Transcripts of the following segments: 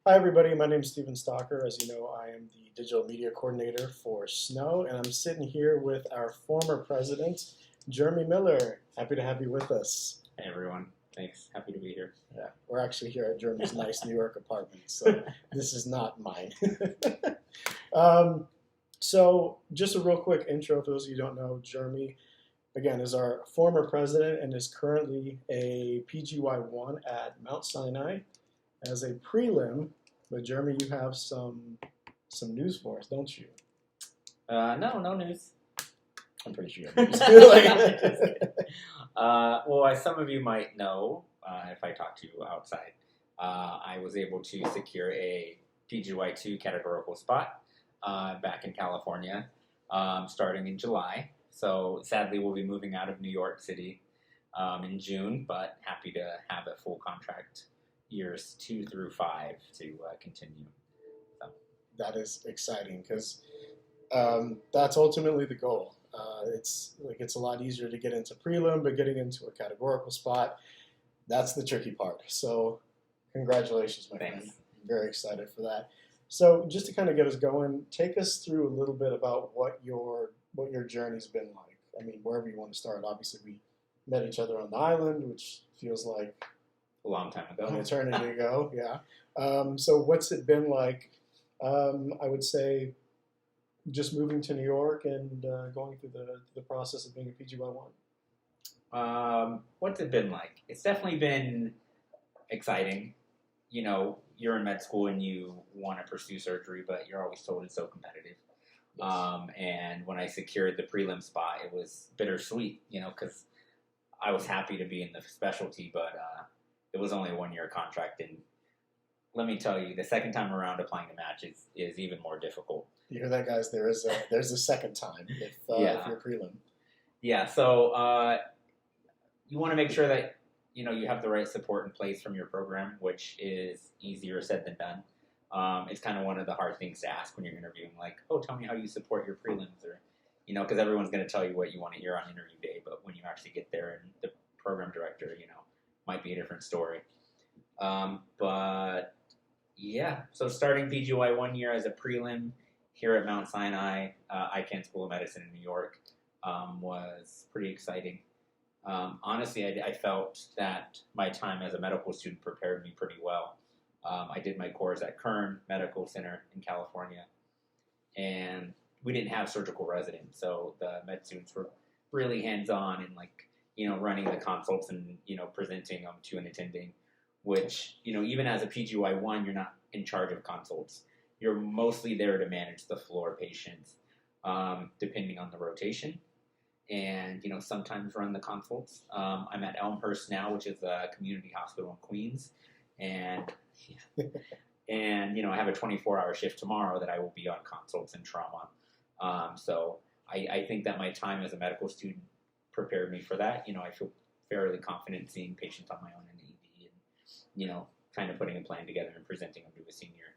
Hi, everybody. My name is Steven Stalker. As you know, I am the digital media coordinator for Snow, and I'm sitting here with our former president, Jeremy Miller. Happy to have you with us. Hey everyone, thanks. Happy to be here. Yeah, we're actually here at Jeremy's nice New York apartment, so this is not mine. um, so, just a real quick intro for those of you who don't know, Jeremy, again, is our former president and is currently a PGY-1 at Mount Sinai as a prelim. But Jeremy, you have some news for us, don't you? No news. I'm pretty sure you have news. Well, as some of you might know, if I talk to you outside, I was able to secure a PGY-2 categorical spot back in California, starting in July. So sadly, we'll be moving out of New York City in June, but happy to have a full contract years 2 through 5 to continue. So. That is exciting because that's ultimately the goal. It's a lot easier to get into prelim, but getting into a categorical spot, that's the tricky part. So congratulations, my friend. I'm very excited for that. So just to kind of get us going, take us through a little bit about what your journey's been like. I mean, wherever you want to start. Obviously, we met each other on the island, which feels like a long time ago, an eternity ago. Yeah. So what's it been like? I would say just moving to New York and going through the process of being a PGY-1. What's it been like? It's definitely been exciting. You know, you're in med school and you want to pursue surgery, but you're always told it's so competitive. Yes. And when I secured the prelim spot, it was bittersweet, because I was happy to be in the specialty, but it was only a 1-year contract. And let me tell you, the second time around applying to match is even more difficult. You hear that, guys? There's a second time if you're prelim. Yeah, so you want to make sure that you have the right support in place from your program, which is easier said than done. It's kind of one of the hard things to ask when you're interviewing, like, oh, tell me how you support your prelims, or because everyone's going to tell you what you want to hear on interview day, but when you actually get there and the program director, might be a different story. But yeah, so starting PGY 1 year as a prelim here at Mount Sinai, Icahn School of Medicine in New York, was pretty exciting. Honestly, I felt that my time as a medical student prepared me pretty well. I did my course at Kern Medical Center in California, and we didn't have surgical residents, so the med students were really hands-on and running the consults and presenting them to an attending, which even as a PGY-1, you're not in charge of consults. You're mostly there to manage the floor patients, depending on the rotation, and sometimes run the consults. I'm at Elmhurst now, which is a community hospital in Queens, and I have a 24-hour shift tomorrow that I will be on consults and trauma. So I think that my time as a medical student prepared me for that. I feel fairly confident seeing patients on my own in the ED and, kind of putting a plan together and presenting them to a senior.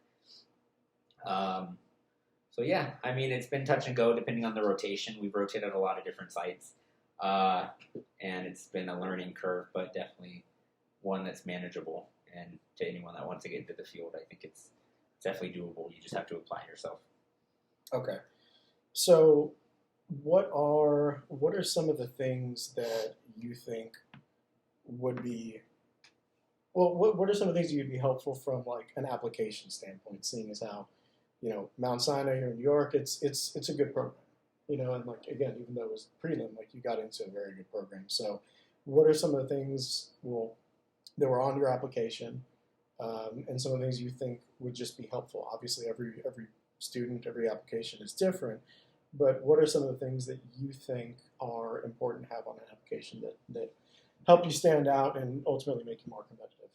So yeah, I mean, it's been touch and go depending on the rotation. We've rotated a lot of different sites, and it's been a learning curve, but definitely one that's manageable. And to anyone that wants to get into the field, I think it's definitely doable. You just have to apply yourself. Okay. So what are some of the things that you think would be, what are some of the things that would be helpful from like an application standpoint, seeing as how, Mount Sinai here in New York, it's a good program, and like, again, even though it was prelim, like you got into a very good program. So what are some of the things, that were on your application, and some of the things you think would just be helpful? Obviously, every student, every application is different, but what are some of the things that you think are important to have on an application that help you stand out and ultimately make you more competitive?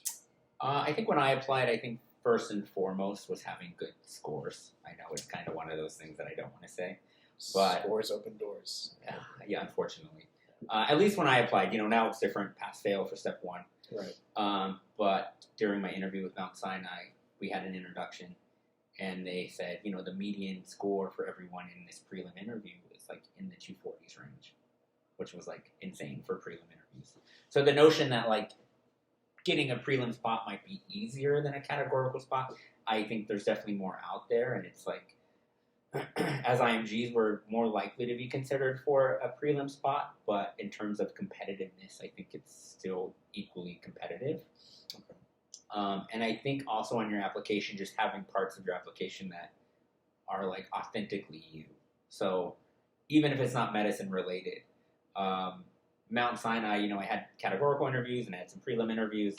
I think when I applied, I think first and foremost was having good scores. I know it's kind of one of those things that I don't want to say, but scores open doors. Yeah, unfortunately. At least when I applied, now it's different, pass-fail for step 1. Right. But during my interview with Mount Sinai, we had an introduction, and they said, the median score for everyone in this prelim interview is like in the 240s range, which was like insane for prelim interviews. So the notion that like getting a prelim spot might be easier than a categorical spot. I think there's definitely more out there, and it's like as IMGs, we're more likely to be considered for a prelim spot, but in terms of competitiveness, I think it's still equally competitive. Okay. And I think also on your application, just having parts of your application that are like authentically you. So even if it's not medicine related, Mount Sinai, I had categorical interviews and I had some prelim interviews,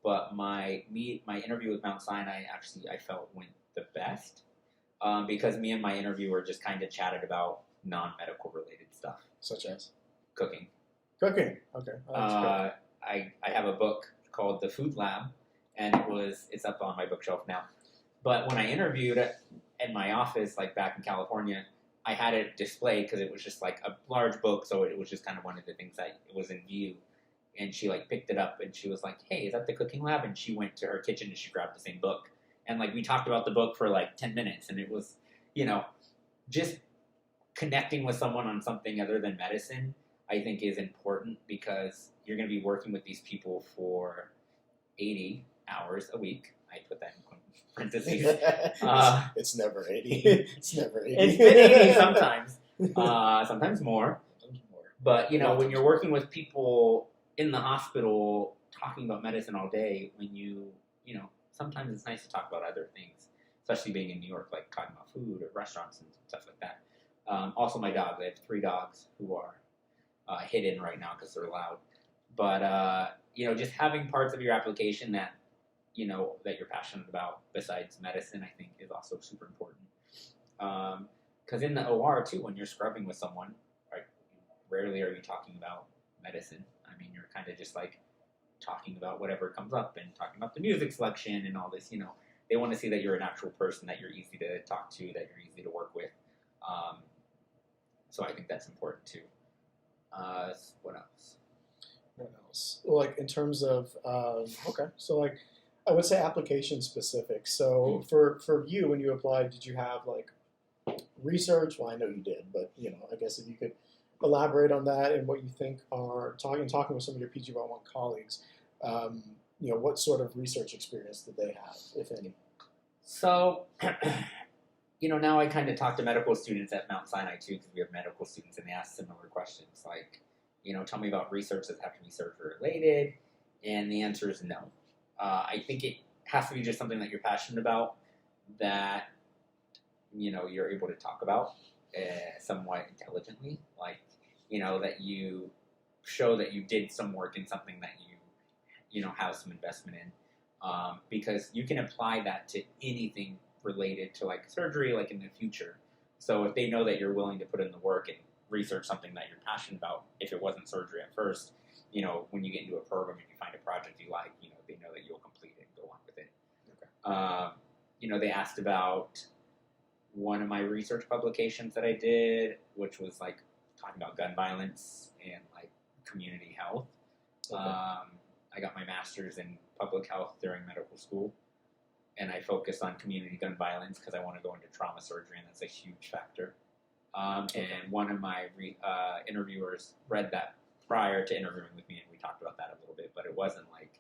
but my interview with Mount Sinai actually I felt went the best. Because me and my interviewer just kind of chatted about non-medical related stuff. Such as? Cooking. Cooking, okay. I have a book called The Food Lab, and it's up on my bookshelf now. But when I interviewed at my office, like back in California, I had it displayed because it was just like a large book, so it was just kind of one of the things that was in view. And she like picked it up and she was like, "Hey, is that the cooking lab?" And she went to her kitchen and she grabbed the same book. And like we talked about the book for like 10 minutes, and it was, just connecting with someone on something other than medicine, I think is important because you're going to be working with these people for 80 hours a week. I put that in parentheses. It's never 80. It's never 80. It's been 80 sometimes, sometimes more. But, when you're working with people in the hospital talking about medicine all day, sometimes it's nice to talk about other things, especially being in New York, like talking about food or restaurants and stuff like that. Also, my dogs. I have 3 dogs who are hidden right now because they're loud. But, just having parts of your application that, that you're passionate about besides medicine, I think is also super important. Because in the OR, too, when you're scrubbing with someone, right, rarely are you talking about medicine. I mean, you're kind of just like talking about whatever comes up and talking about the music selection and all this, They want to see that you're an actual person, that you're easy to talk to, that you're easy to work with. So I think that's important too. What else? What else? Well, like in terms of, okay, so like I would say application specific. So for you, when you applied, did you have like research? Well, I know you did, but I guess if you could elaborate on that and what you think are talking with some of your PGY-1 colleagues, what sort of research experience did they have, if any? So, now I kind of talk to medical students at Mount Sinai too, because we have medical students and they ask similar questions like, tell me about research that have to be surgery related, and the answer is no. I think it has to be just something that you're passionate about, that you're able to talk about somewhat intelligently, like that you show that you did some work in something that you have some investment in, because you can apply that to anything related to like surgery, like in the future. So if they know that you're willing to put in the work and research something that you're passionate about, if it wasn't surgery at first, when you get into a program and you find a project you like, they know that you'll complete it and go on with it. Okay. They asked about one of my research publications that I did, which was like talking about gun violence and like community health. Okay. I got my master's in public health during medical school, and I focused on community gun violence because I want to go into trauma surgery, and that's a huge factor. Okay. And one of my interviewers read that prior to interviewing with me, and we talked about that a little bit, but it wasn't like,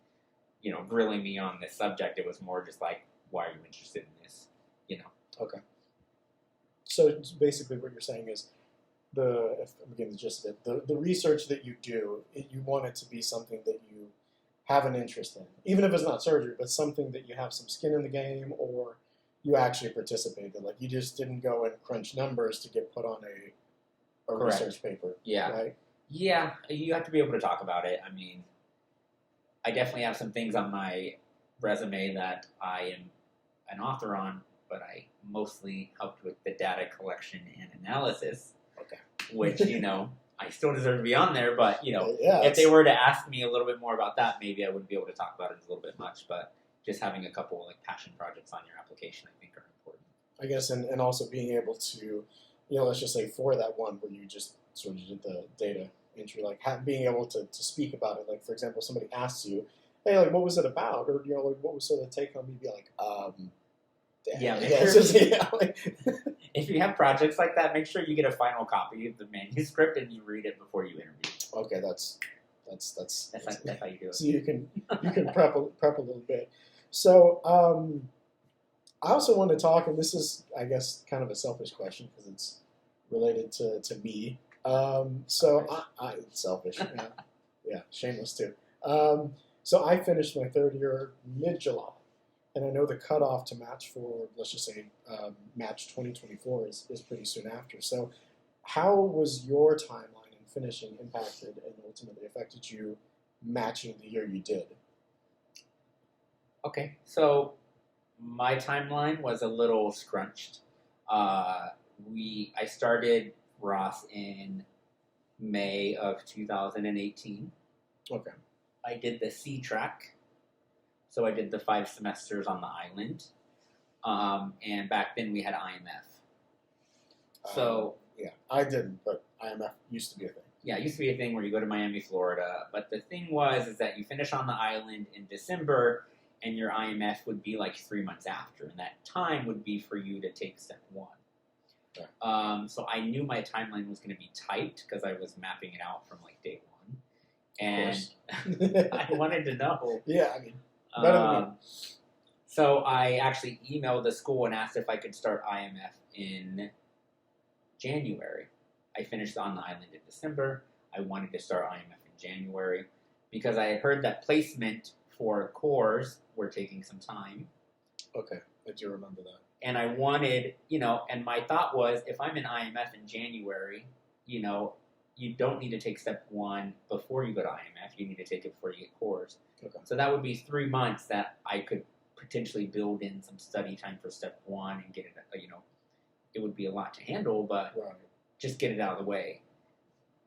grilling me on this subject. It was more just like, why are you interested in this? Okay. So basically what you're saying is if I'm getting the gist of it, the research that you do, you want it to be something that you have an interest in, even if it's not surgery, but something that you have some skin in the game, or you actually participated. Like you just didn't go and crunch numbers to get put on a research paper. Yeah. Right? Yeah, you have to be able to talk about it. I mean, I definitely have some things on my resume that I am an author on, but I mostly helped with the data collection and analysis. Okay. Which, I still deserve to be on there, but, if they were to ask me a little bit more about that, maybe I wouldn't be able to talk about it a little bit much, but just having a couple like passion projects on your application, I think, are important. I guess, and also being able to, let's just say for that one where you just sort of did the data entry, like being able to speak about it. Like, for example, somebody asks you, hey, like, what was it about? Or, like, what was sort of the take home? You'd be like, Yeah, if you have projects like that, make sure you get a final copy of the manuscript and you read it before you interview. Okay, that's That's That's how you do it. so you can prep a little bit. So I also want to talk, and this is, I guess, kind of a selfish question because it's related to me. So I selfish, yeah, shameless too. So I finished my third year mid-July, and I know the cutoff to match for, let's just say, match 2024 is pretty soon after. So how was your timeline in finishing impacted and ultimately affected you matching the year you did? Okay, so my timeline was a little scrunched. I started Ross in May of 2018. Okay. I did the C track, so I did the 5 semesters on the island, and back then we had IMF. So yeah, I didn't, but IMF used to be a thing. Yeah, it used to be a thing where you go to Miami, Florida, but the thing is that you finish on the island in December, and your IMF would be like 3 months after, and that time would be for you to take step 1. Okay. So I knew my timeline was going to be tight because I was mapping it out from like day 1, and I wanted to know. Yeah, I mean, better than me. So I actually emailed the school and asked if I could start IMF in January. I finished on the island in December. I wanted to start IMF in January because I had heard that placement for cores were taking some time. Okay, I do remember that. And I wanted, and my thought was, if I'm in IMF in January, you don't need to take step 1 before you go to IMF. You need to take it before you get cores. Okay. So that would be 3 months that I could potentially build in some study time for step 1 and get it, it would be a lot to handle, but just get it out of the way.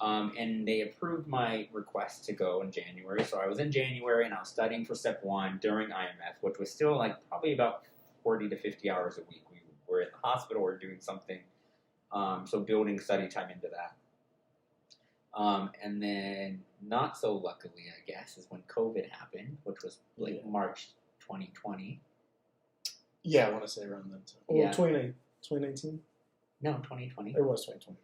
And they approved my request to go in January. So I was in January and I was studying for step 1 during IMF, which was still like probably about 40 to 50 hours a week. We were in the hospital or doing something. So building study time into that. And then not so luckily, I guess, is when COVID happened, which was like March 2020. Yeah, I want to say around that time. Yeah. 2019? No, 2020. It was 2020.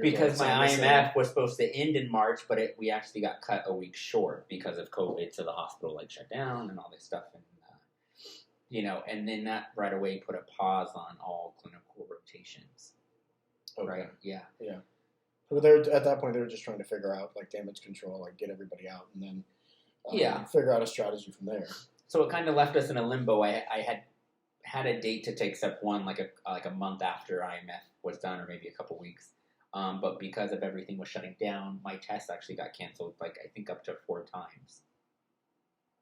Because my IMF was supposed to end in March, but we actually got cut a week short because of COVID, so the hospital shut down and all this stuff, and and then that right away put a pause on all clinical rotations. Okay. Right? Yeah. Yeah. But at that point they were just trying to figure out damage control, get everybody out, and then figure out a strategy from there. So it kind of left us in a limbo. I had a date to take step 1 like a month after IMF was done, or maybe a couple weeks. But because of everything was shutting down, my test actually got canceled, I think up to 4 times.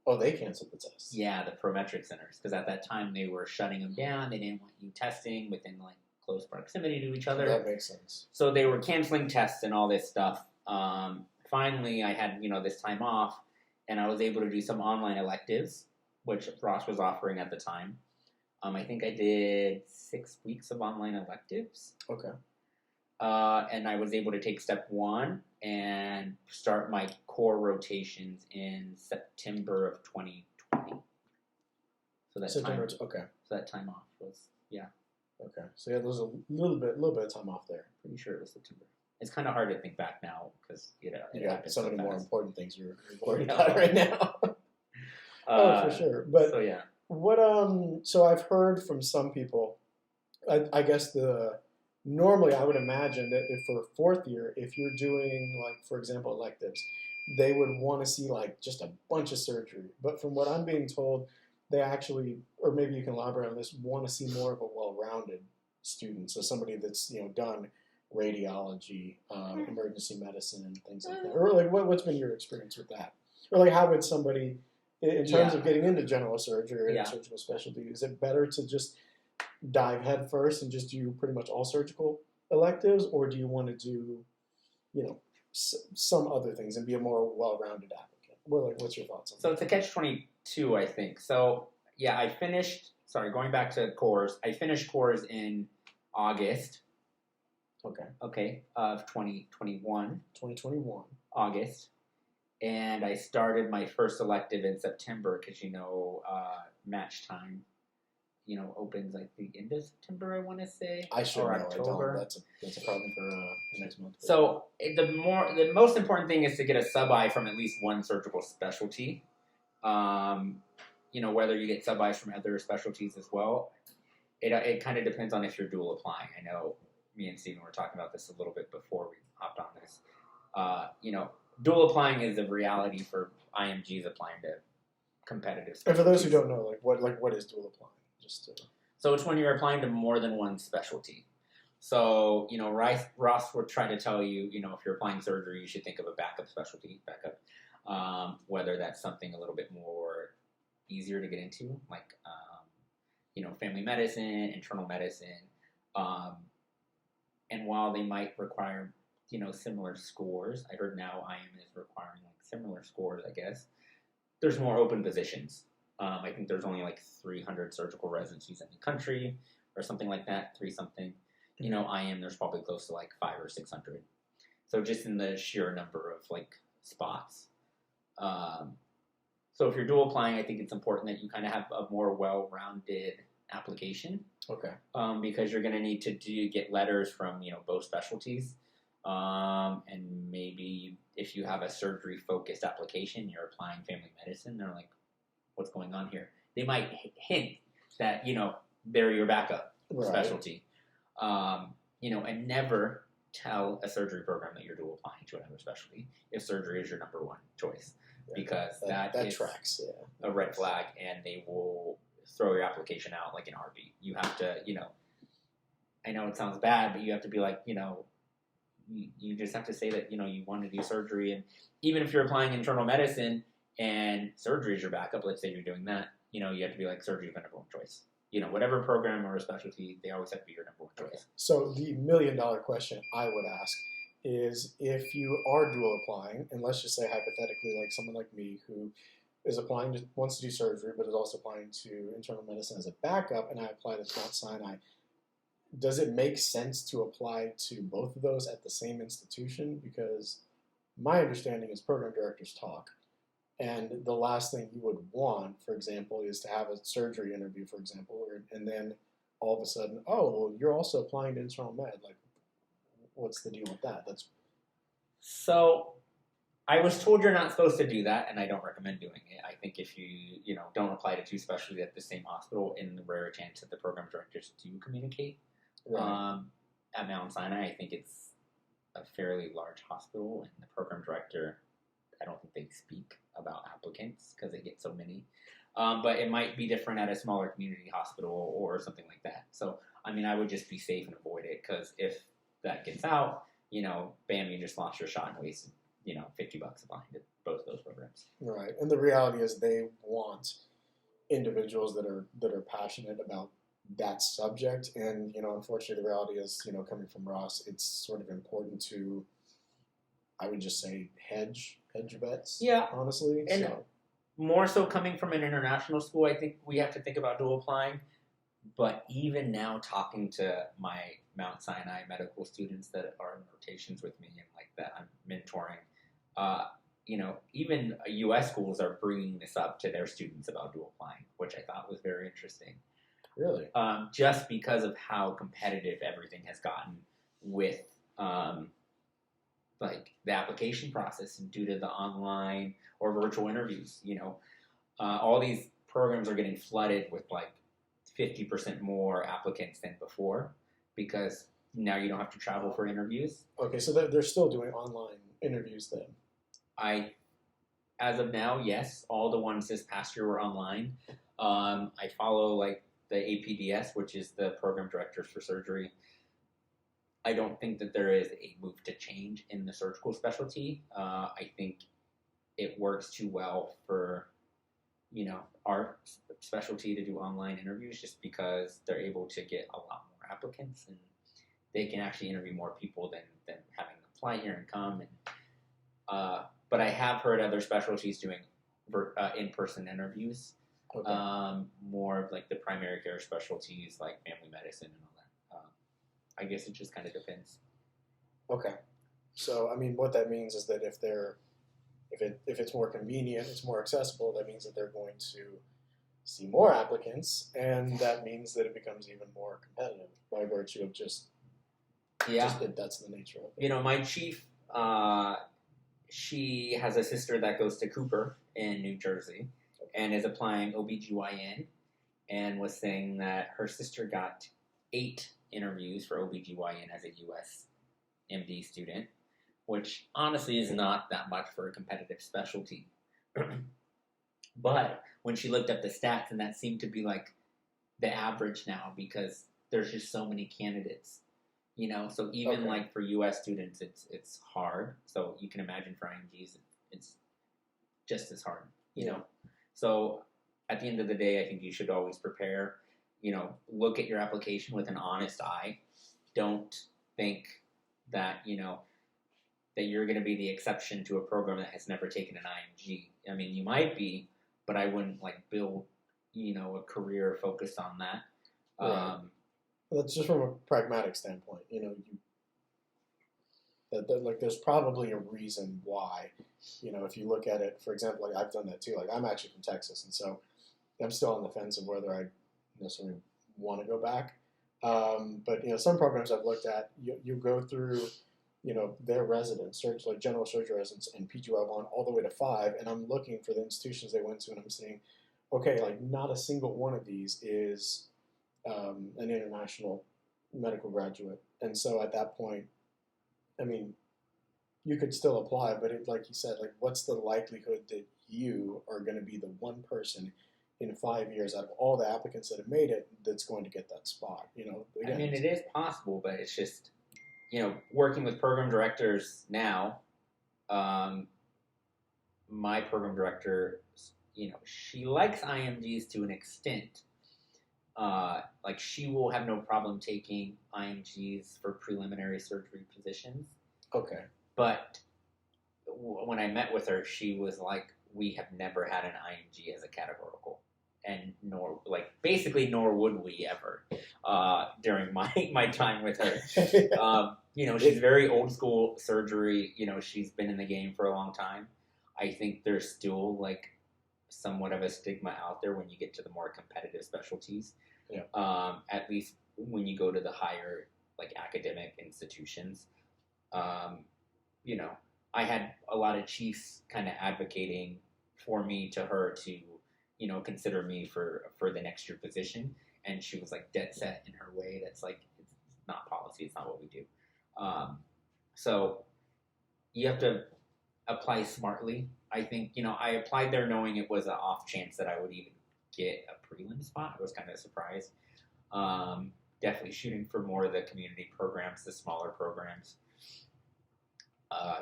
Oh, they canceled the tests? Yeah, the Prometric centers. Because at that time, they were shutting them down. They didn't want you testing within, close proximity to each other. That makes sense. So they were canceling tests and all this stuff. Finally, I had, this time off, and I was able to do some online electives, which Ross was offering at the time. I think I did 6 weeks of online electives. Okay. And I was able to take step 1 and start my core rotations in September of 2020. So that So that time off was Okay. So yeah, there was a little bit of time off there. Pretty sure it was September. It's kind of hard to think back now because it happens so so many fast. more important things you're worried about right now. For sure. But so yeah. What so I've heard from some people, I guess normally I would imagine that if for 4th year, if you're doing for example electives, they would want to see just a bunch of surgery. But from what I'm being told, they actually, or maybe you can elaborate on this, want to see more of a well-rounded student. So somebody that's done radiology, emergency medicine, and things like that. Or what's been your experience with that? Or how would somebody, in terms of getting into general surgery or surgical specialty, is it better to just dive head first and just do pretty much all surgical electives, or do you want to do, some other things and be a more well-rounded applicant? What's your thoughts on that? So it's a catch-22, I think. So yeah, I finished. Sorry, going back to cores, I finished cores in August. Okay, of 2021. 2021. August. And I started my first elective in September because, match time opens like the end of September, I want to say. I should or know. October. I don't. That's a problem for next month. So the most important thing is to get a sub-I from at least one surgical specialty. Whether you get sub-Is from other specialties as well. It kind of depends on if you're dual applying. I know me and Steven were talking about this a little bit before we hopped on this. Dual applying is a reality for IMGs applying to competitive And for those who specialties. don't know, what is dual applying? So it's when you're applying to more than one specialty. So, Ross would try to tell you, if you're applying surgery, you should think of a backup specialty, whether that's something a little bit more easier to get into, like, family medicine, internal medicine. And while they might require, similar scores, I heard now IM is requiring like similar scores, I guess. There's more open positions. I think there's only like 300 surgical residencies in the country or something like that, 3-something. IM, there's probably close to like 500 or 600. So just in the sheer number of like spots. So if you're dual applying, I think it's important that you kind of have a more well-rounded application. Okay. Because you're going to need to get letters from, both specialties. And maybe if you have a surgery-focused application, you're applying family medicine, they're like, what's going on here? They might hint that, they're your backup specialty. And never tell a surgery program that you're dual applying to another specialty if surgery is your number one choice. Because that is tracks, a red flag, and they will throw your application out like an RB. You have to, I know it sounds bad, but you have to be like, you just have to say that, you want to do surgery. And even if you're applying internal medicine and surgery is your backup, let's say you're doing that, you have to be like, surgery is my number one choice. Whatever program or a specialty, they always have to be your number one choice. So the $1 million question I would ask is, if you are dual applying, and let's just say hypothetically, like someone like me who is wants to do surgery, but is also applying to internal medicine as a backup, and I apply to Mount Sinai, does it make sense to apply to both of those at the same institution? Because my understanding is program directors talk, and the last thing you would want, for example, is to have a surgery interview, for example, and then all of a sudden, oh, well, you're also applying to internal med. Like, what's the deal with that? So I was told you're not supposed to do that, and I don't recommend doing it. I think if you, don't apply to two specialties at the same hospital, in the rare chance that the program directors do communicate. Right. At Mount Sinai, I think it's a fairly large hospital, and the program director, I don't think they speak about applicants because they get so many. But it might be different at a smaller community hospital or something like that. So, I would just be safe and avoid it, because if that gets out, bam, you just lost your shot and wasted, $50 applying to both of those programs. Right. And the reality is they want individuals that are passionate about that subject. And, unfortunately, the reality is, coming from Ross, it's sort of important to, I would just say, hedge your bets. Yeah. Honestly. And more so coming from an international school, I think we have to think about dual applying. But even now, talking to my Mount Sinai medical students that are in rotations with me and like that I'm mentoring, even U.S. schools are bringing this up to their students about dual applying, which I thought was very interesting. Really? Just because of how competitive everything has gotten with like the application process, and due to the online or virtual interviews, all these programs are getting flooded with like 50% more applicants than before, because now you don't have to travel for interviews. Okay, so they're still doing online interviews then? As of now, yes. All the ones this past year were online. I follow like the APDS, which is the program directors for surgery. I don't think that there is a move to change in the surgical specialty. I think it works too well for, our specialty to do online interviews, just because they're able to get a lot more applicants, and they can actually interview more people than having them fly here and come. And but I have heard other specialties doing in-person interviews. Okay. More of like the primary care specialties, like family medicine and all that. I guess it just kind of depends. Okay. So, what that means is that if it's more convenient, it's more accessible, that means that they're going to see more applicants, and that means that it becomes even more competitive by virtue of just that's the nature of it. You know, my chief, she has a sister that goes to Cooper in New Jersey and is applying OBGYN and was saying that her sister got 8 interviews for OBGYN as a US MD student, which honestly is not that much for a competitive specialty. But when she looked up the stats, and that seemed to be like the average now because there's just so many candidates, you know. So even like for U.S. students, it's hard. So you can imagine for IMGs, it's just as hard, you know. So at the end of the day, I think you should always prepare. You know, look at your application with an honest eye. Don't think that that you're going to be the exception to a program that has never taken an IMG. I mean, you might be, but I wouldn't like build, a career focused on that. Right. That's just from a pragmatic standpoint. Like there's probably a reason why. If you look at it, for example, like I've done that too. Like I'm actually from Texas, and so I'm still on the fence of whether I necessarily want to go back. But some programs I've looked at, you go through their residents, like general surgery residents and PGY-1 all the way to 5, and I'm looking for the institutions they went to, and I'm saying, okay, like not a single one of these is an international medical graduate. And so at that point, I mean, you could still apply, but like you said, like what's the likelihood that you are going to be the one person in 5 years out of all the applicants that have made it that's going to get that spot? Again, I mean, it is possible, but it's just, working with program directors now, my program director, she likes IMGs to an extent. Like she will have no problem taking IMGs for preliminary surgery positions. Okay. But when I met with her, she was like, we have never had an IMG as a categorical. And nor would we ever during my time with her. She's very old school surgery. She's been in the game for a long time. I think there's still like somewhat of a stigma out there when you get to the more competitive specialties. Yeah. At least when you go to the higher like academic institutions. I had a lot of chiefs kind of advocating for me to her to consider me for the next year position. And she was like dead set in her way. That's like, it's not policy. It's not what we do. So you have to apply smartly. I think, I applied there knowing it was an off chance that I would even get a prelim spot. I was kind of surprised. Definitely shooting for more of the community programs, the smaller programs.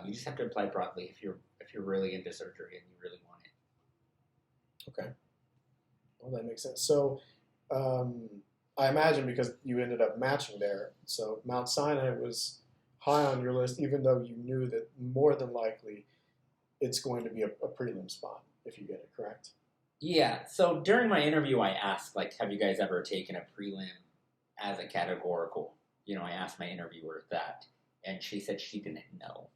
You just have to apply broadly if you're really into surgery and you really want it. Okay. Well, that makes sense. So, I imagine because you ended up matching there, so Mount Sinai was high on your list, even though you knew that more than likely it's going to be a prelim spot if you get it, correct? Yeah. So during my interview, I asked, like, have you guys ever taken a prelim as a categorical? I asked my interviewer that, and she said she didn't know,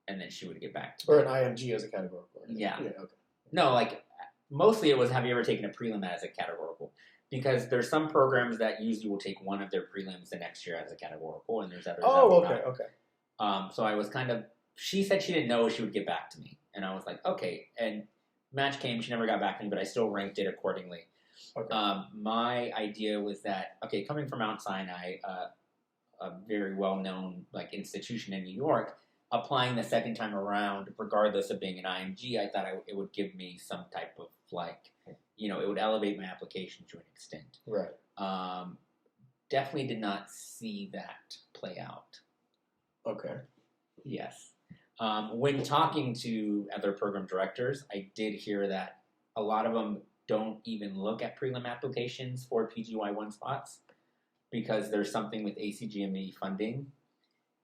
and then she would get back to me. Or an IMG as a categorical. Yeah. Yeah. Okay. No, like mostly it was, have you ever taken a prelim as a categorical? Because there's some programs that usually will take one of their prelims the next year as a categorical, and there's others. Oh, okay, okay. So I was she said she didn't know, she would get back to me. And I was like, okay. And match came, she never got back to me, but I still ranked it accordingly. Okay. My idea was that, okay, coming from Mount Sinai, a very well-known like institution in New York, applying the second time around, regardless of being an IMG, I thought it would give me some type of like, it would elevate my application to an extent. Right. Definitely did not see that play out. Okay. Yes. When talking to other program directors, I did hear that a lot of them don't even look at prelim applications for PGY-1 spots because there's something with ACGME funding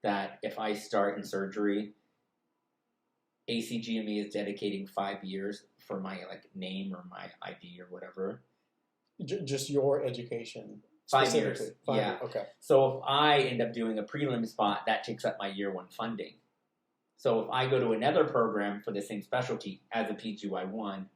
that if I start in surgery, ACGME is dedicating 5 years for my like name or my ID or whatever. Just your education. 5 years. 5 yeah. years. Okay. So if I end up doing a prelim spot, that takes up my year 1 funding. So if I go to another program for the same specialty as a PGY-1,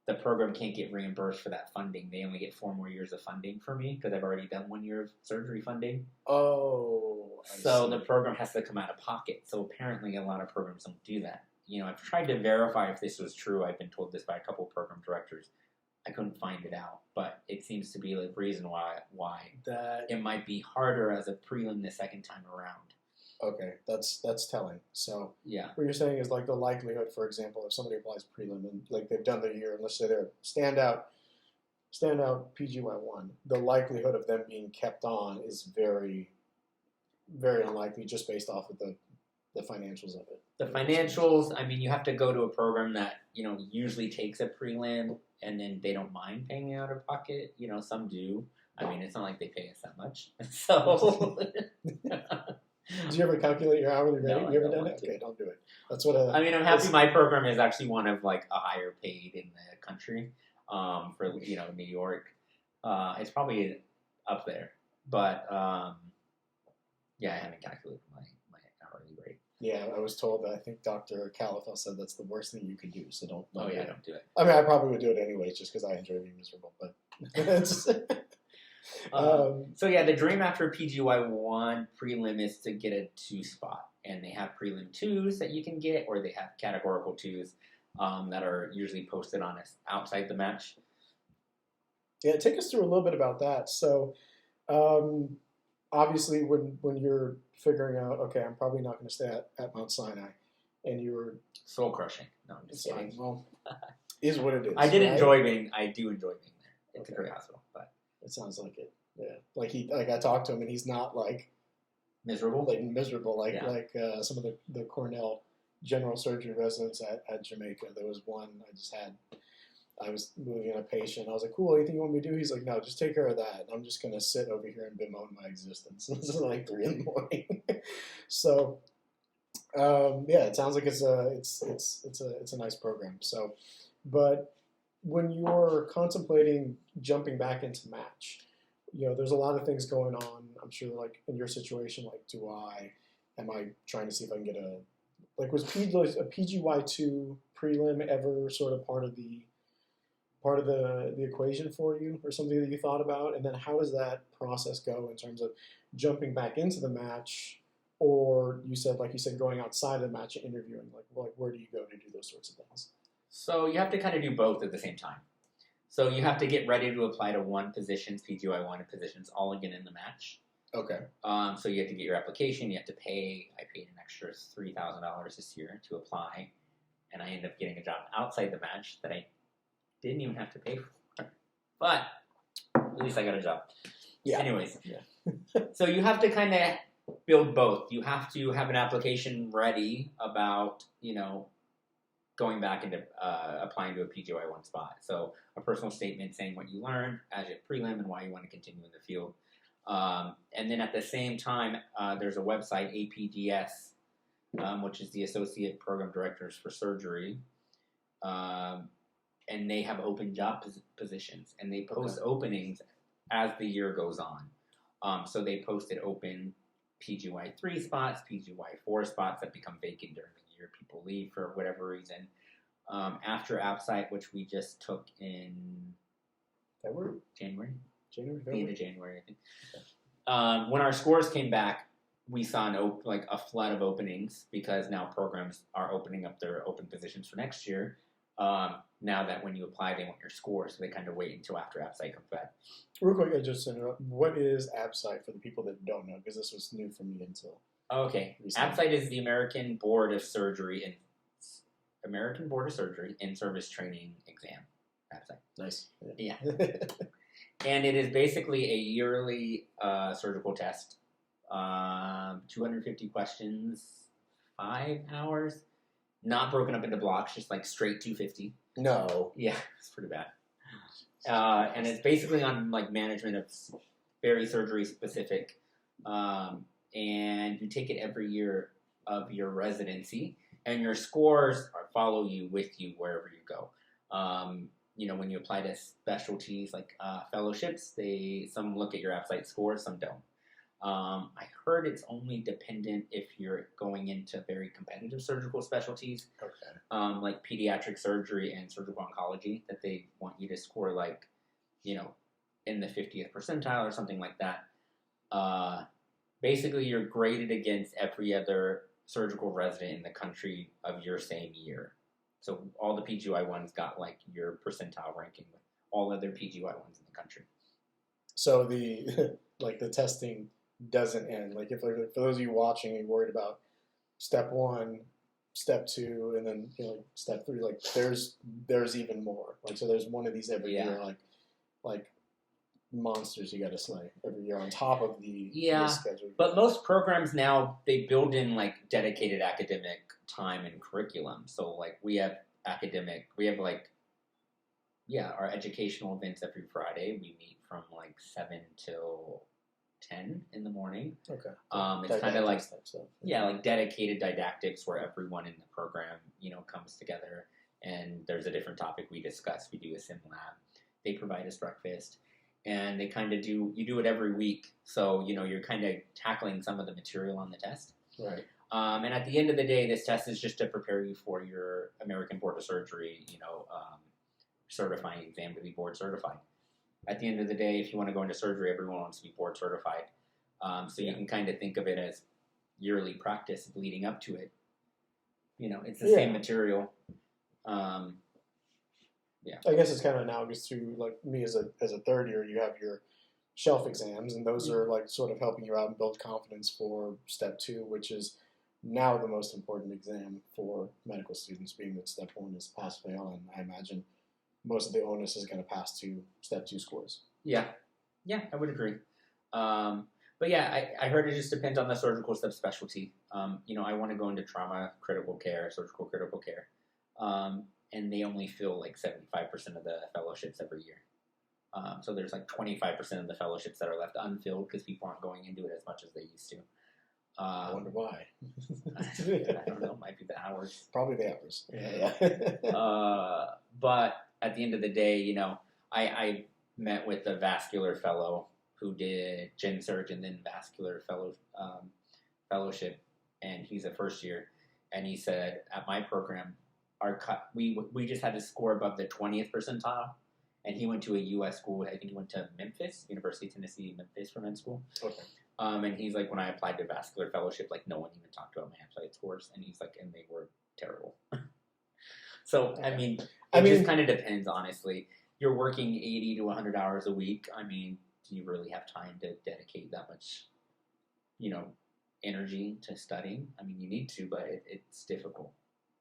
the program can't get reimbursed for that funding. They only get 4 more years of funding for me because I've already done 1 year of surgery funding. Oh, I So see. the program has to come out of pocket. So apparently a lot of programs don't do that. I've tried to verify if this was true. I've been told this by a couple of program directors. I couldn't find it out, but it seems to be the reason why that it might be harder as a prelim the second time around. Okay, that's telling. So Yeah. what you're saying is like the likelihood, for example, if somebody applies prelim and like they've done their year, and let's say they're standout PGY-1, the likelihood of them being kept on is very, very unlikely just based off of the financials of it. The financials, I mean, you have to go to a program that, usually takes a prelim and then they don't mind paying out of pocket. Some do. I mean, it's not like they pay us that much. So. Do you ever calculate your hourly rate? No, You ever I don't done want it? to. Okay, don't do it. That's what I mean, I'm happy my program is actually one of like a higher paid in the country for, New York. It's probably up there. But, yeah, I haven't calculated my hourly rate. Yeah, I was told that I think Dr. Califel said that's the worst thing you could do, so don't Oh, do yeah, it. don't do it. I mean, I probably would do it anyway just because I enjoy being miserable, but it's... So yeah, the dream after PGY-1 prelim is to get a 2 spot, and they have prelim 2s that you can get, or they have categorical 2s that are usually posted on us outside the match. Yeah, take us through a little bit about that. So, obviously, when you're figuring out, okay, I'm probably not going to stay at Mount Sinai, and you were Soul crushing. No, I'm just kidding. Well, is what it is. I do right? enjoy being there. It's a great hospital, but it sounds like it. Yeah, like I talked to him, and he's not like miserable. Like some of the Cornell General Surgery Residents at Jamaica. There was one I was moving in a patient. I was like, cool, anything you want me to do? He's like, no, just take care of that. I'm just going to sit over here and bemoan my existence. This is like 3 in the morning. So, yeah, it sounds like it's a nice program. So, but when you're contemplating jumping back into match, there's a lot of things going on. I'm sure, like in your situation, like, am I trying to see if I can get was a PGY-2 prelim ever sort of part of the equation for you, or something that you thought about? And then how does that process go in terms of jumping back into the match, or you said going outside of the match and interviewing, like where do you go to do those sorts of things? So you have to kind of do both at the same time. So you have to get ready to apply to PGY-1 positions, all again in the match. Okay. So you have to get your application. You have to pay. I paid an extra $3,000 this year to apply, and I ended up getting a job outside the match that I didn't even have to pay for. But at least I got a job. Yeah. Anyways. Yeah. So you have to kind of build both. You have to have an application ready about, going back into applying to a PGY-1 spot. So a personal statement saying what you learned as your prelim and why you want to continue in the field. And then at the same time, there's a website, APDS, which is the Associate Program Directors for Surgery. And they have open job positions, and they post openings as the year goes on. So they posted open PGY-3 spots, PGY-4 spots that become vacant during the year. People leave for whatever reason. After AppSite, which we just took in January, the end of January, I think. Okay. When our scores came back, we saw a flood of openings because now programs are opening up their open positions for next year. Now that when you apply, they want your score, so they kind of wait until after AppSite comes back. Real quick, I just interrupt. What is AppSite for the people that don't know? Because this was new for me until. Okay, AppSite is the American Board of Surgery in-service training exam. AppSite. Nice. Yeah. And it is basically a yearly surgical test. 250 questions, 5 hours. Not broken up into blocks, just like straight 250. No. Yeah, it's pretty bad. And it's basically on management of very surgery specific. And you take it every year of your residency, and your scores follow you with you wherever you go. When you apply to specialties like fellowships, some look at your AppSite scores, some don't. I heard it's only dependent if you're going into very competitive surgical specialties, Okay. like pediatric surgery and surgical oncology, that they want you to score like, in the 50th percentile or something like that. Basically, you're graded against every other surgical resident in the country of your same year. So all the PGY-1s got like your percentile ranking with all other PGY-1s in the country. So the the testing doesn't end. Like for those of you watching and worried about step 1, step 2, and then step 3, like there's even more. Like so there's one of these every year, like monsters you got to slay every year on top of the schedule. But most programs now, they build in like dedicated academic time and curriculum. So like we have our educational events every Friday. We meet from like 7 till 10 in the morning. Okay. It's kind of like like dedicated didactics where everyone in the program comes together, and there's a different topic we discuss. We do a sim lab. They provide us breakfast. And they kind of you do it every week. So, you're kind of tackling some of the material on the test. Right. And at the end of the day, this test is just to prepare you for your American Board of Surgery, certifying exam to be board certified. At the end of the day, if you want to go into surgery, everyone wants to be board certified. So you can kind of think of it as yearly practice leading up to it. It's the same material. I guess it's kind of analogous to like me as a third year. You have your shelf exams, and those are like sort of helping you out and build confidence for step 2, which is now the most important exam for medical students, being that step 1 is pass fail, and I imagine most of the onus is going to pass to step 2 scores. Yeah, I would agree. But yeah, I heard it just depends on the surgical subspecialty. I want to go into trauma critical care, surgical critical care. And they only fill like 75% of the fellowships every year. So there's like 25% of the fellowships that are left unfilled because people aren't going into it as much as they used to. I wonder why. I don't know. Might be the hours. Probably the hours. Yeah. But at the end of the day, I met with a vascular fellow who did gen surg and then vascular fellowship, and he's a first year, and he said at my program, we just had to score above the 20th percentile, and he went to a U.S. school. I think he went to Memphis, University of Tennessee, Memphis for med school. Okay. And he's like, when I applied to vascular fellowship, like no one even talked about my applied scores, and he's like, and they were terrible. So okay. It just kind of depends, honestly. You're working 80 to 100 hours a week. Do you really have time to dedicate that much, energy to studying? You need to, but it's difficult.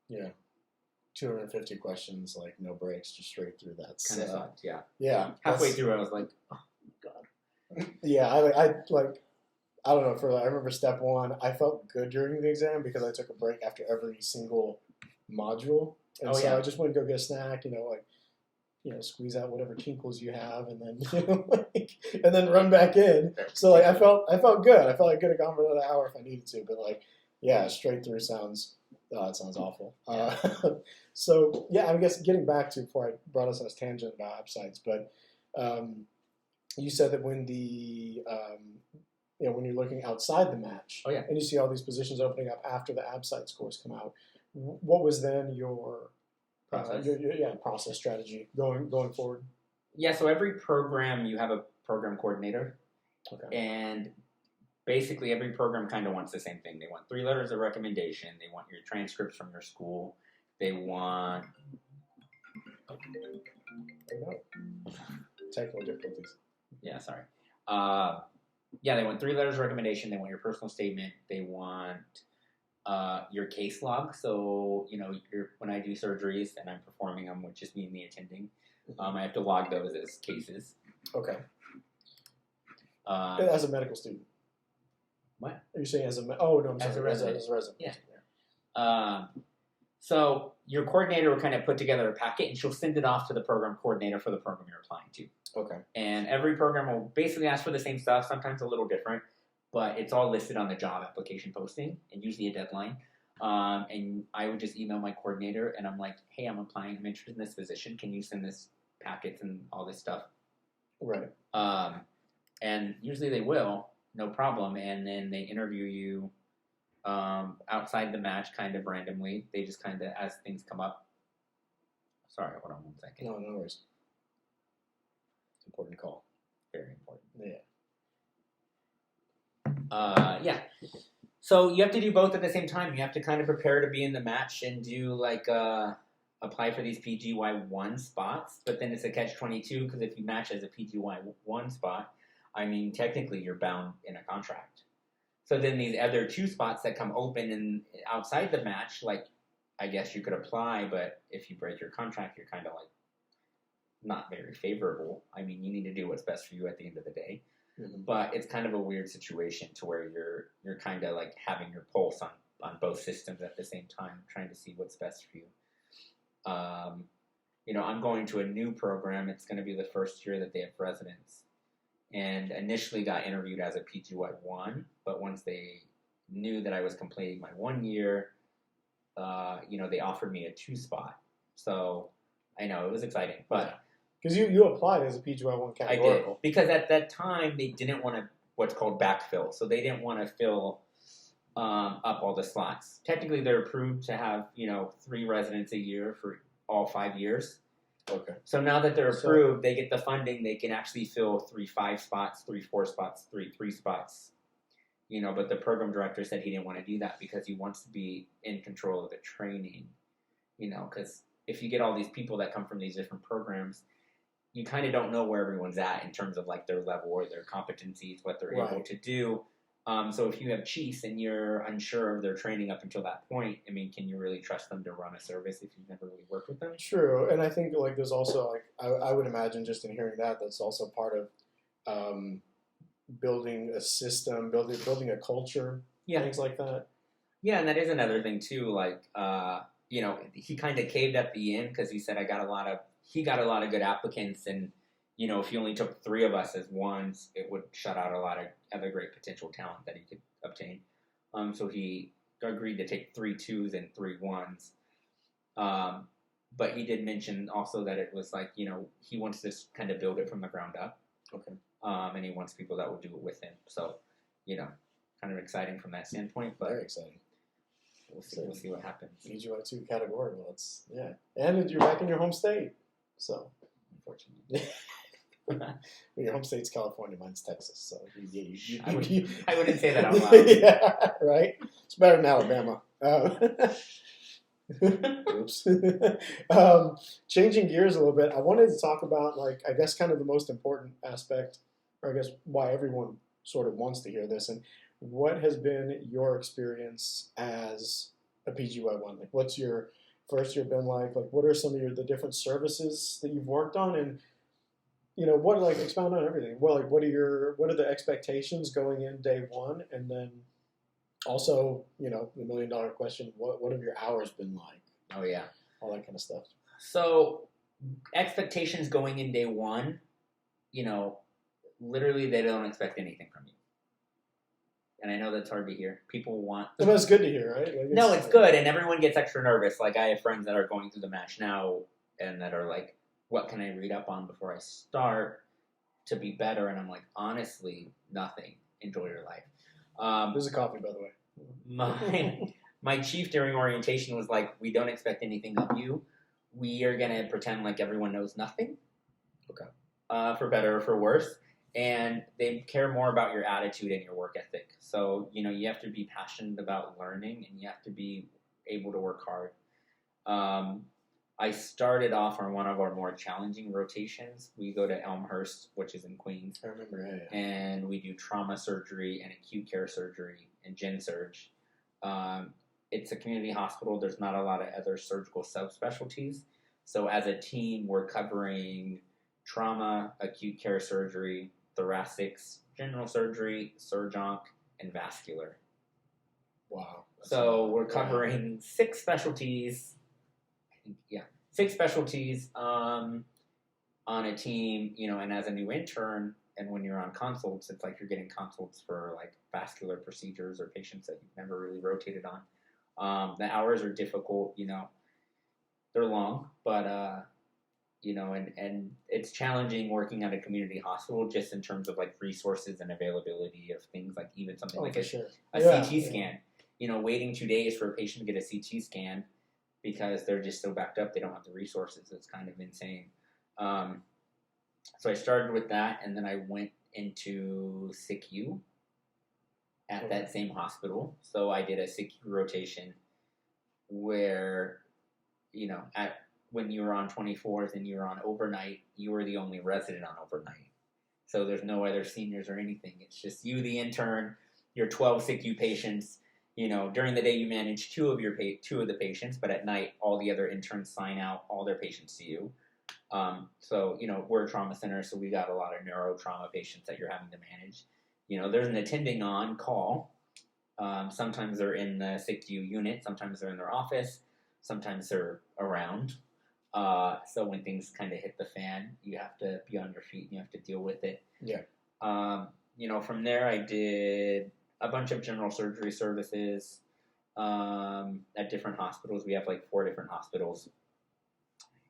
Yeah. 250 questions, like no breaks, just straight through that. Kind of sucked, yeah. Yeah. Halfway through, I was like, oh my god. Yeah, I don't know. I remember step 1, I felt good during the exam because I took a break after every single module, and I just went to go get a snack, squeeze out whatever tinkles you have, and then and then run back in. So I felt good. I felt like I could have gone for another hour if I needed to, but straight through sounds. Oh, that sounds awful. So, I guess getting back to before I brought us on this tangent about app sites, but you said that when when you're looking outside the match, and you see all these positions opening up after the app site scores come out, what was then your process? Process strategy going forward? Yeah, so every program you have a program coordinator, and basically, every program kind of wants the same thing. They want 3 letters of recommendation. They want your transcripts from your school. They want... Technical difficulties. Yeah, sorry. They want 3 letters of recommendation. They want your personal statement. They want your case log. So, when I do surgeries and I'm performing them, which is me and the attending, I have to log those as cases. Okay. As a medical student. What? Are you saying as a... Oh, no, I'm sorry. As a resident. Yeah. So your coordinator will kind of put together a packet, and she'll send it off to the program coordinator for the program you're applying to. Okay. And every program will basically ask for the same stuff, sometimes a little different, but it's all listed on the job application posting, and usually a deadline. And I would just email my coordinator, and I'm like, hey, I'm applying. I'm interested in this position. Can you send this packets and all this stuff? Right. And usually they will. no problem. And then they interview you outside the match, kind of randomly. They just kind of, as things come up. Sorry, hold on one second. No, no worries. It's an important call. Very important. Yeah. So you have to do both at the same time. You have to kind of prepare to be in the match and do like apply for these PGY-1 spots. But then it's a catch-22 because if you match as a PGY-1 spot, I mean technically you're bound in a contract. So then these other 2 spots that come open and outside the match, like I guess you could apply, but if you break your contract, you're kind of like not very favorable. I mean, you need to do what's best for you at the end of the day. Mm-hmm. But it's kind of a weird situation to where you're kind of like having your pulse on both systems at the same time, trying to see what's best for you. I'm going to a new program. It's going to be the first year that they have residents. And initially got interviewed as a PGY-1, but once they knew that I was completing my 1 year, they offered me a 2 spot. So I know it was exciting, but because you applied as a PGY-1 categorical. I did, because at that time they didn't want to what's called backfill, so they didn't want to fill up all the slots. Technically, they're approved to have 3 residents a year for all 5 years. Okay. So now that they're approved, they get the funding. They can actually fill 3 5 spots, 3 4 spots, 3 3 spots. But the program director said he didn't want to do that because he wants to be in control of the training. Because if you get all these people that come from these different programs, you kind of don't know where everyone's at in terms of like their level or their competencies, what they're able to do. So if you have chiefs and you're unsure of their training up until that point, I mean, can you really trust them to run a service if you've never really worked with them? True, and I think like there's also like I would imagine just in hearing that's also part of building a system, building a culture, things like that. Yeah, and that is another thing too. Like, he kind of caved at the end because he said he got a lot of good applicants, and if he only took 3 of us as ones, it would shut out a lot of other great potential talent that he could obtain. So he agreed to take 3 2s and 3 1s. But he did mention also that it was like, he wants to kind of build it from the ground up. Okay. And he wants people that will do it with him. So, kind of exciting from that standpoint. But very exciting. We'll see what happens. PGY-2 category. Well, and you're back in your home state. So, unfortunately. Your home state's California, mine's Texas. So I wouldn't say that out loud. Yeah, right? It's better than Alabama. Oops. Changing gears a little bit, I wanted to talk about, like, I guess kind of the most important aspect, or I guess why everyone sort of wants to hear this, and what has been your experience as a PGY-1? Like, what's your first year been like? Like, what are some of the different services that you've worked on, and expound on everything. Well, like, what are the expectations going in day one, and then also, the $1 million question: what have your hours been like? Oh yeah, all that kind of stuff. So, expectations going in day one, literally they don't expect anything from you. And I know that's hard to hear. People want... But that's good to hear, right? Like, it's good, and everyone gets extra nervous. Like, I have friends that are going through the match now, and that are like, what can I read up on before I start to be better? And I'm like, honestly, nothing. Enjoy your life. There's a coffee, by the way. My chief during orientation was like, we don't expect anything of you. We are going to pretend like everyone knows nothing. Okay. For better or for worse. And they care more about your attitude and your work ethic. So, you have to be passionate about learning, and you have to be able to work hard. I started off on one of our more challenging rotations. We go to Elmhurst, which is in Queens. I remember, yeah. And we do trauma surgery and acute care surgery and gen surge. It's a community hospital. There's not a lot of other surgical subspecialties. So as a team, we're covering trauma, acute care surgery, thoracics, general surgery, surg-onc, and vascular. Wow. So we're covering 6 specialties. 6 specialties on a team, and as a new intern, and when you're on consults, it's like you're getting consults for like vascular procedures or patients that you've never really rotated on. The hours are difficult, they're long, but and it's challenging working at a community hospital just in terms of like resources and availability of things like even something like for sure. a CT scan. Waiting 2 days for a patient to get a CT scan because they're just so backed up, they don't have the resources. It's kind of insane. So I started with that, and then I went into SICU at that same hospital. So I did a SICU rotation where, when you were on 24th and you were on overnight, you were the only resident on overnight. So there's no other seniors or anything. It's just you, the intern, your 12 SICU patients. During the day you manage two of the patients, but at night all the other interns sign out all their patients to you. So we're a trauma center, so we got a lot of neurotrauma patients that you're having to manage. There's an attending on call. Sometimes they're in the SICU unit, sometimes they're in their office, sometimes they're around. So when things kind of hit the fan, you have to be on your feet and you have to deal with it. Yeah. From there I did a bunch of general surgery services at different hospitals. We have like 4 different hospitals.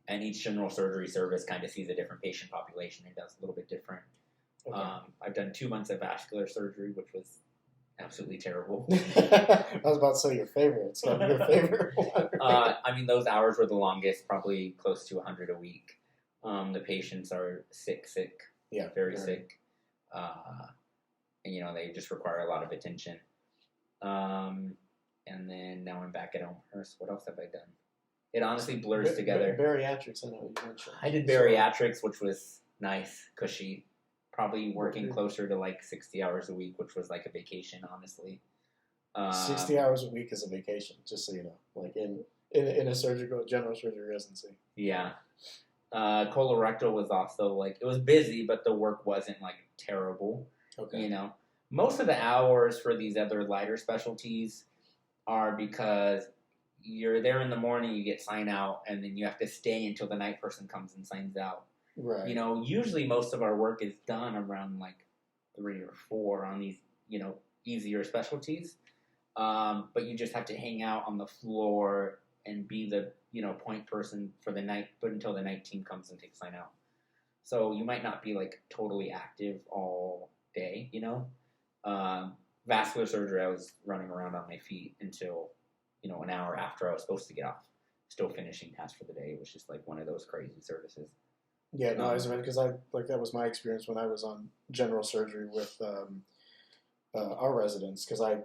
And each general surgery service kind of sees a different patient population and does a little bit different. Okay. I've done 2 months of vascular surgery, which was absolutely terrible. I was about to say your favorite. It's got to be your favorite one. Those hours were the longest, probably close to 100 a week. The patients are sick. Yeah. Very sick. And, they just require a lot of attention. And then now I'm back at Elmhurst. What else have I done? It honestly blurs together. Bariatrics, I know you mentioned. I did bariatrics, which was nice, cushy. Probably working closer to like 60 hours a week, which was like a vacation, honestly. 60 hours a week is a vacation, just so you know. Like in a general surgery residency. Yeah. Colorectal was also it was busy, but the work wasn't like terrible. Okay. Most of the hours for these other lighter specialties are because you're there in the morning, you get sign out, and then you have to stay until the night person comes and signs out. Right. Usually most of our work is done around like 3 or 4 on these, easier specialties. But you just have to hang out on the floor and be the, point person for the night, but until the night team comes and takes sign out. So you might not be like totally active all day, Vascular surgery, I was running around on my feet until, an hour after I was supposed to get off, still finishing tasks for the day. It was just like one of those crazy services. Yeah, no, I was because that was my experience when I was on general surgery with our residents, because I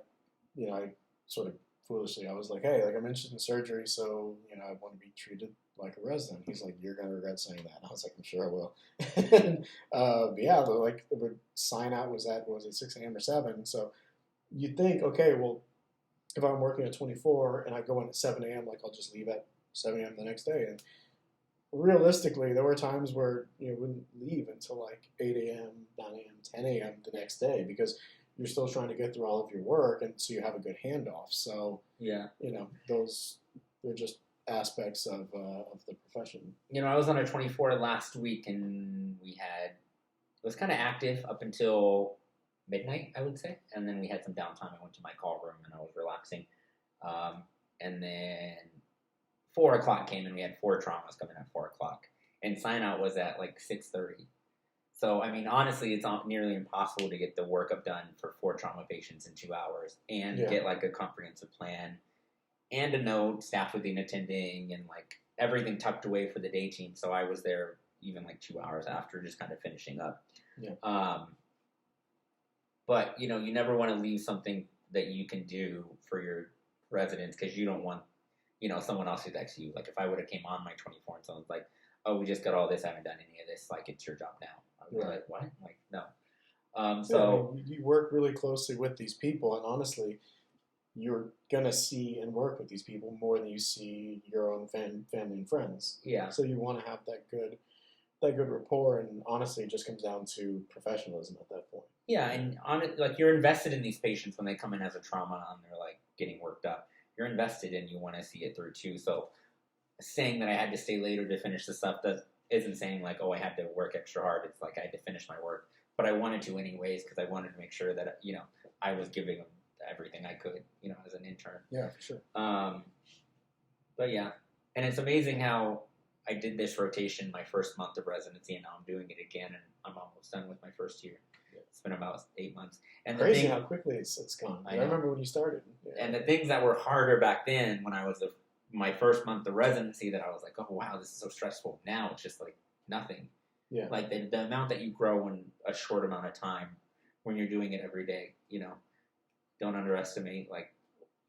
sort of foolishly, I was like, hey, I'm interested in surgery, so I want to be treated like a resident. He's like, you're gonna regret saying that. And I was like, I'm sure I will. And yeah, the sign out was at 6 a.m. or 7. So you'd think, okay, well, if I'm working at 24 and I go in at 7 a.m., I'll just leave at 7 a.m. the next day. And realistically, there were times where you wouldn't leave until 8 a.m., 9 a.m., 10 a.m. the next day, because you're still trying to get through all of your work, and so you have a good handoff. So yeah, they're just aspects of the profession. I was on a 24 last week, and it was kind of active up until midnight, I would say, and then we had some downtime. I went to my call room and I was relaxing, and then 4 o'clock came, and we had 4 traumas coming at 4 o'clock, and sign out was at 6:30. So honestly, it's nearly impossible to get the workup done for 4 trauma patients in 2 hours and get a comprehensive plan and a note staffed with an attending and everything tucked away for the day team. So I was there even 2 hours after, just kind of finishing up. Yeah. But you never want to leave something that you can do for your residents, because you don't want someone else who's next to you. If I would have came on my 24 and someone's like, oh, we just got all this, I haven't done any of this, it's your job now. I was like, what? No. So you work really closely with these people, and honestly, you're gonna see and work with these people more than you see your own family and friends. Yeah. So you want to have that good rapport, and honestly, it just comes down to professionalism at that point. Yeah, and you're invested in these patients when they come in as a trauma and they're getting worked up. You're invested and you want to see it through too. So saying that I had to stay later to finish the stuff isn't saying oh, I had to work extra hard. It's I had to finish my work, but I wanted to anyways, because I wanted to make sure that I was giving them everything I could as an intern. Yeah, for sure. But yeah, and it's amazing how I did this rotation my first month of residency, and now I'm doing it again, and I'm almost done with my first year. It's been about 8 months. And crazy how quickly it's gone. I remember when you started. Yeah. And the things that were harder back then, when I was my first month of residency, that I was like, oh wow, this is so stressful. Now it's just like nothing. Yeah. Like the amount that you grow in a short amount of time when you're doing it every day. Don't underestimate like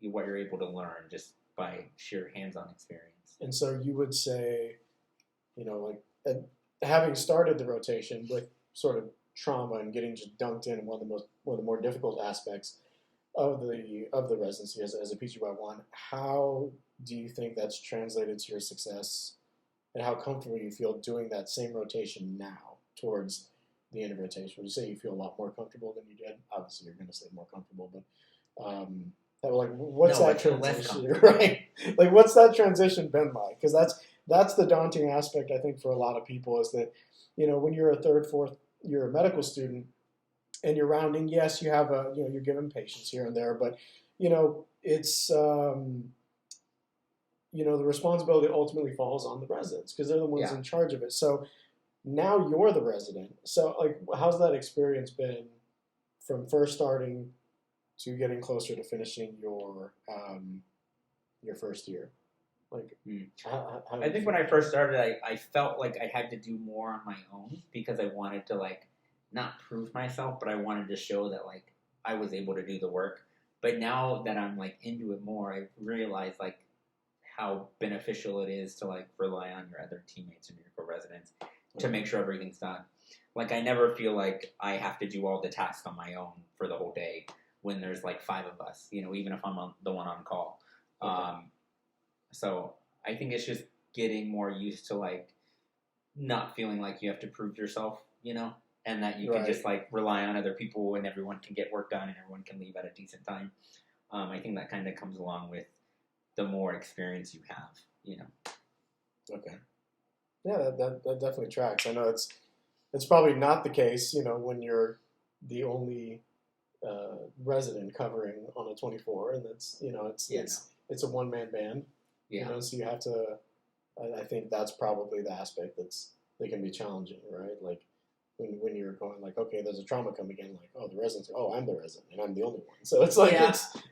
what you're able to learn just by sheer hands-on experience. And so you would say, like having started the rotation with sort of trauma and getting just dunked in one of the more difficult aspects of the residency as a PGY-1, how do you think that's translated to your success, and how comfortable you feel doing that same rotation now towards the end of rotation? Would you say you feel a lot more comfortable than you did? Obviously, you're going to say more comfortable, but what's that transition? Right? Like, what's that transition been like? Because that's the daunting aspect, I think, for a lot of people, is that when you're a third, fourth year medical student and you're rounding, yes, you have you're given patients here and there, but it's the responsibility ultimately falls on the residents because they're the ones in charge of it. So now you're the resident. So like, how's that experience been from first starting to getting closer to finishing your first year? Like, I think when I first started, I felt like I had to do more on my own because I wanted to like not prove myself, but I wanted to show that like I was able to do the work. But now that I'm like into it more, I realize like how beneficial it is to like rely on your other teammates and your co-residents to make sure everything's done. Like I never feel like I have to do all the tasks on my own for the whole day when there's like 5 of us, even if I'm the one on call. Okay. So I think it's just getting more used to like not feeling like you have to prove yourself, and that you can just like rely on other people and everyone can get work done and everyone can leave at a decent time. I think that kind of comes along with the more experience you have, Okay. Yeah, that definitely tracks. I know it's probably not the case, when you're the only resident covering on a 24, and that's it's a one-man band. Yeah. So you have to. I think that's probably the aspect that can be challenging, right? Like when you're going like, okay, there's a trauma coming in, like, oh, the residents, oh, I'm the resident and I'm the only one, so it's like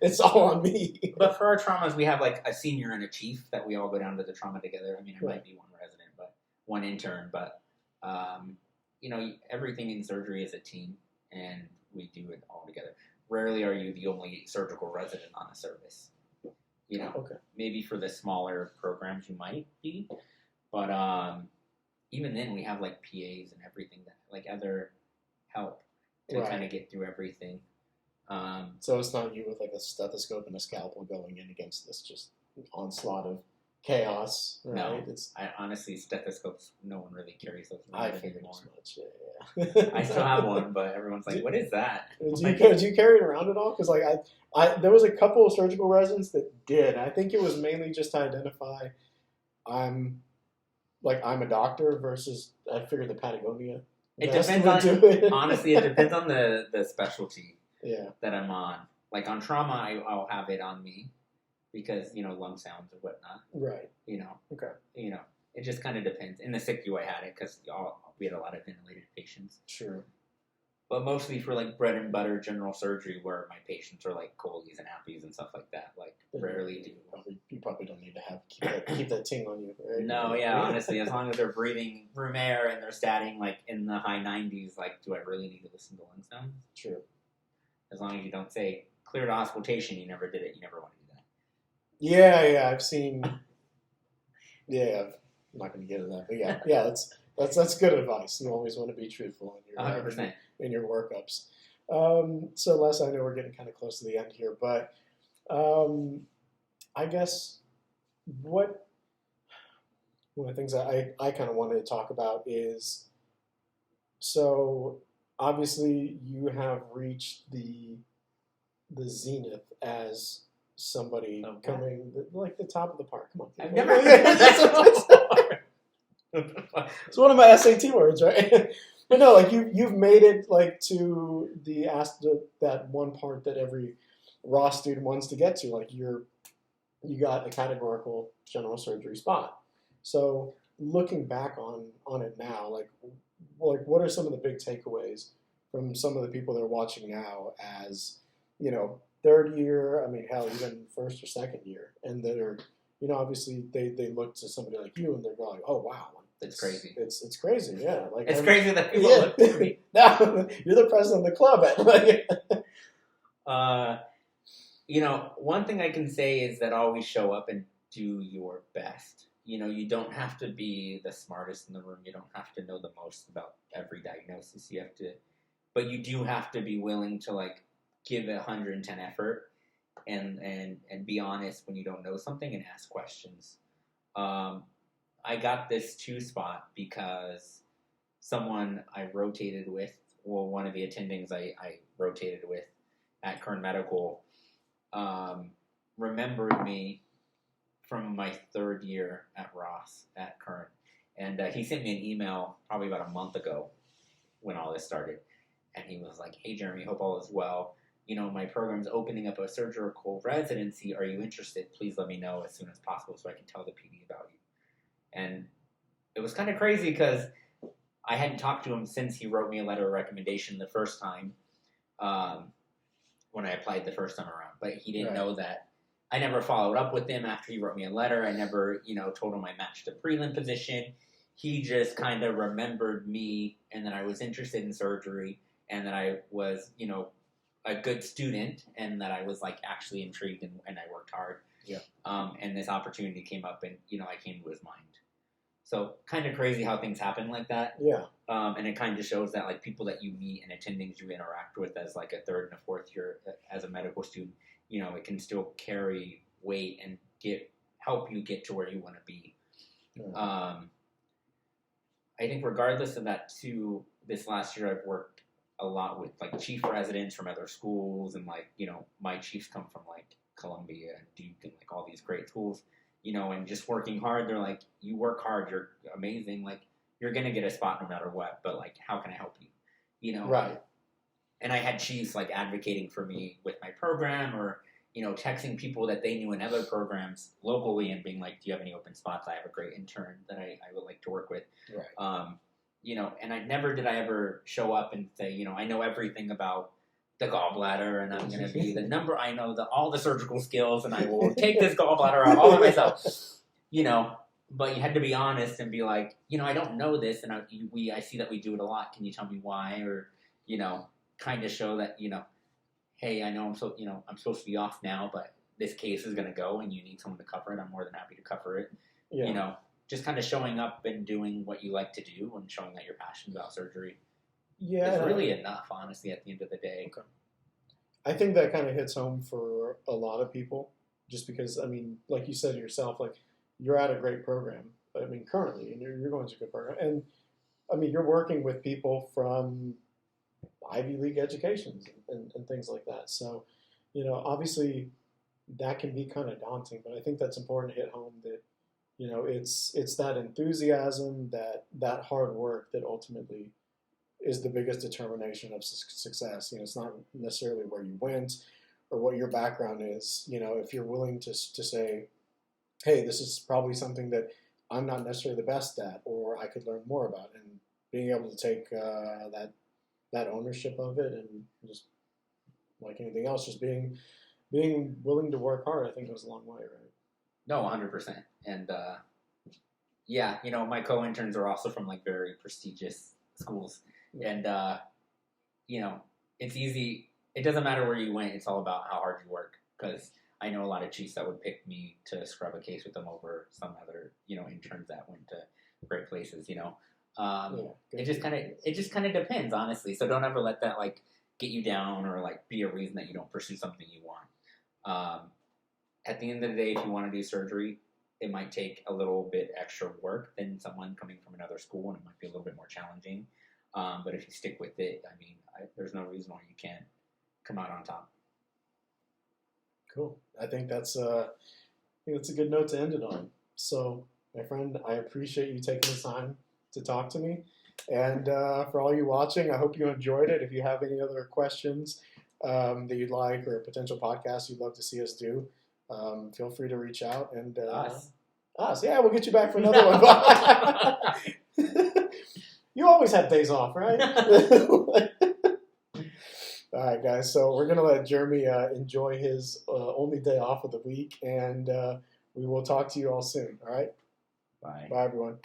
it's all on me. But for our traumas, we have like a senior and a chief that we all go down to the trauma together. I mean, it might be one resident, but one intern, but everything in surgery is a team, and we do it all together. Rarely are you the only surgical resident on a service. Maybe for the smaller programs you might be, but even then we have like PAs and everything that like other help to kind of get through everything. So it's not you with like a stethoscope and a scalpel going in against this just onslaught of chaos, right? No, I honestly, stethoscopes, no one really carries those. I figured as much. Yeah. I still have one, but everyone's like, "What is that?" Do you carry it around at all? Because like I there was a couple of surgical residents that did. I think it was mainly just to identify I'm a doctor versus I figured the Patagonia. It depends on honestly, it depends on the specialty that I'm on. Like on trauma, I'll have it on me. Because, lung sounds or whatnot. Right. Okay. It just kind of depends. In the SICU, I had it because we had a lot of ventilated patients. Sure. But mostly for, like, bread and butter general surgery where my patients are, like, colies and appies and stuff like that. Like, rarely do. You probably don't need to keep that ting on you, right? No, yeah, honestly, as long as they're breathing room air and they're statting, like, in the high 90s, like, do I really need to listen to lung sounds? True. As long as you don't say, clear to auscultation, you never did it, you never want to do that. Yeah, I've seen. Yeah, I'm not going to get into that, but yeah, that's good advice. You always want to be truthful in your 100%. In your workups. So, Les, I know we're getting kind of close to the end here, but I guess one of the things I kind of wanted to talk about is, so obviously you have reached the zenith as somebody coming like the top of the park. Come on, I've never heard that. It's one of my SAT words, right? But no, like you've made it like to that one part that every Ross student wants to get to. Like you got a categorical general surgery spot. So looking back on it now, what are some of the big takeaways from some of the people that are watching now as, third year, I mean, hell, even first or second year, and that are, obviously they look to somebody like you and they're going, oh wow, It's crazy. It's crazy, yeah. Like It's crazy that people yeah. look to me. Now you're the president of the club. One thing I can say is that always show up and do your best. You don't have to be the smartest in the room. You don't have to know the most about every diagnosis. But you do have to be willing to give 110 effort and be honest when you don't know something and ask questions. I got this 2 spot because someone I rotated with, one of the attendings I rotated with at Kern Medical, remembered me from my 3rd year at Ross at Kern. And he sent me an email probably about a month ago when all this started. And he was like, hey, Jeremy, hope all is well. My program's opening up a surgical residency. Are you interested? Please let me know as soon as possible so I can tell the PD about you. And it was kind of crazy because I hadn't talked to him since he wrote me a letter of recommendation the first time when I applied the first time around. But he didn't know that. I never followed up with him after he wrote me a letter. I never, told him I matched a prelim position. He just kind of remembered me and that I was interested in surgery and that I was, a good student and that I was actually intrigued and I worked hard. Yeah. And this opportunity came up and, I came to his mind. So kind of crazy how things happen like that. Yeah. And it kind of shows that people that you meet and attendings you interact with as a 3rd and a 4th year as a medical student, it can still carry weight and help you get to where you want to be. Yeah. I think regardless of that too, this last year I've worked a lot with chief residents from other schools and my chiefs come from Columbia and Duke and all these great schools. And just working hard, they're like, you work hard, you're amazing, you're going to get a spot no matter what, but how can I help you? Right. And I had chiefs advocating for me with my program or, texting people that they knew in other programs locally and being like, do you have any open spots? I have a great intern that I would like to work with. Right. And I never did I ever show up and say, I know everything about the gallbladder and I'm going to be the number, I know all the surgical skills and I will take this gallbladder out all by myself, but you had to be honest and be like, I don't know this and I see that we do it a lot. Can you tell me why? Or, kind of show that, hey, I know I'm supposed to be off now, but this case is going to go and you need someone to cover it. I'm more than happy to cover it. Yeah. Just kind of showing up and doing what you like to do and showing that you're passionate about surgery. Yeah, it's really enough, honestly, at the end of the day. Okay. I think that kind of hits home for a lot of people, just because, I mean, like you said yourself, you're at a great program. I mean, currently, and you're going to a good program. And, I mean, you're working with people from Ivy League educations and things like that. So, obviously, that can be kind of daunting, but I think that's important to hit home that, it's that enthusiasm, that hard work that ultimately is the biggest determination of success. It's not necessarily where you went or what your background is. If you're willing to say, hey, this is probably something that I'm not necessarily the best at, or I could learn more about, and being able to take that ownership of it, and just like anything else, just being willing to work hard, I think goes a long way, right? No, 100%. And yeah, my co-interns are also from very prestigious schools. And, it's easy. It doesn't matter where you went. It's all about how hard you work. Because I know a lot of chiefs that would pick me to scrub a case with them over some other, interns that went to great places, It just kind of depends, honestly. So don't ever let that, get you down or, be a reason that you don't pursue something you want. At the end of the day, if you want to do surgery, it might take a little bit extra work than someone coming from another school, and it might be a little bit more challenging. But if you stick with it, I mean, there's no reason why you can't come out on top. Cool. I think that's a good note to end it on. So, my friend, I appreciate you taking the time to talk to me. And for all you watching, I hope you enjoyed it. If you have any other questions that you'd like or potential podcasts you'd love to see us do, feel free to reach out. And So yeah, we'll get you back for another one. You always have days off, right? All right, guys. So we're gonna let Jeremy enjoy his only day off of the week, and we will talk to you all soon. All right. Bye. Bye, everyone.